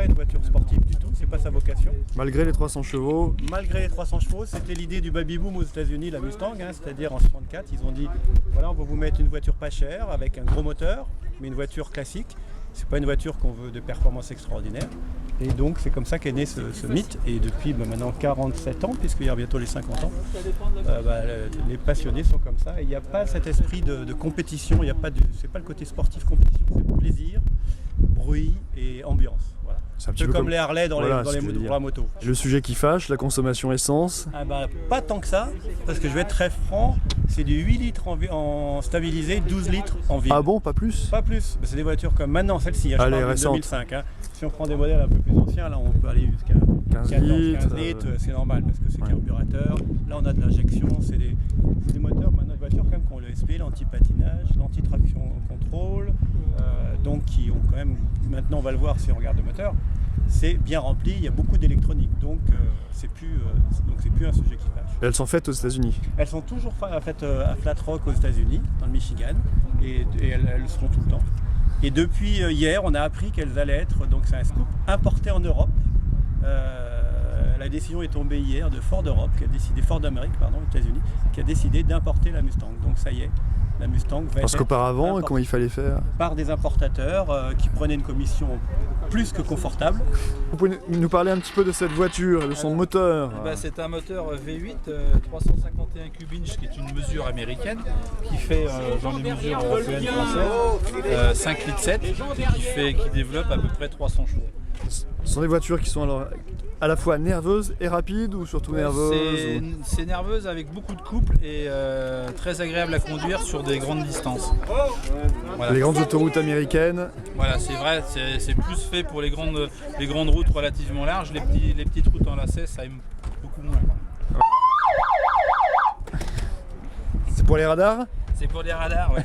pas une voiture sportive du tout, c'est pas sa vocation. Malgré les 300 chevaux. Malgré les 300 chevaux, c'était l'idée du baby-boom aux États-Unis, la Mustang, c'est-à-dire en 64, ils ont dit voilà, on va vous mettre une voiture pas chère avec un gros moteur, mais une voiture classique. C'est pas une voiture qu'on veut de performance extraordinaire. Et donc c'est comme ça qu'est né ce mythe. Et depuis maintenant 47 ans, puisqu'il y a bientôt les 50 ans, les passionnés sont comme ça. Et il n'y a pas cet esprit de compétition, c'est pas le côté sportif compétition, c'est plaisir, bruit et ambiance. Voilà. C'est un petit peu peu comme les Harley dans les motos. Le sujet qui fâche, la consommation essence. Pas tant que ça, parce que je vais être très franc, c'est du 8 litres en stabilisé, 12 litres en ville. Ah bon, pas plus? Pas plus, c'est des voitures comme maintenant, celle-ci, je parle de 2005. Si on prend des modèles un peu plus anciens, là on peut aller jusqu'à 15 litres, c'est normal parce que c'est carburateur. Là on a de l'injection, c'est des moteurs, maintenant des voitures quand même qui ont le SP, l'anti-patinage, l'anti-traction au contrôle, donc qui ont quand même, maintenant on va le voir si on regarde le moteur, c'est bien rempli, il y a beaucoup d'électronique, donc c'est plus un sujet qui fâche. Et elles sont faites aux États-Unis? Elles sont toujours faites à Flat Rock aux États-Unis, dans le Michigan, et elles seront tout le temps. Et depuis hier, on a appris qu'elles allaient être, donc c'est un scoop, importées en Europe. La décision est tombée hier de Ford Europe, Ford Amérique, aux États-Unis, qui a décidé d'importer la Mustang. Donc ça y est, la Mustang va Parce être qu'auparavant, comment il fallait faire? par des importateurs qui prenaient une commission plus que confortable. Vous pouvez nous parler un petit peu de cette voiture, de son moteur? C'est un moteur V8 351 cub-inch qui est une mesure américaine qui fait dans les mesures européennes françaises 5 litres 7 et qui développe à peu près 300 chevaux. Ce sont des voitures qui sont alors à la fois nerveuses et rapides ou surtout nerveuses? C'est nerveuse avec beaucoup de couple et très agréable à conduire sur des grandes distances. Voilà. Les grandes autoroutes américaines. Voilà, c'est vrai, c'est plus fait pour les grandes routes relativement larges. Les petites routes en lacet, ça aime beaucoup moins. C'est pour les radars? C'est pour les radars, ouais.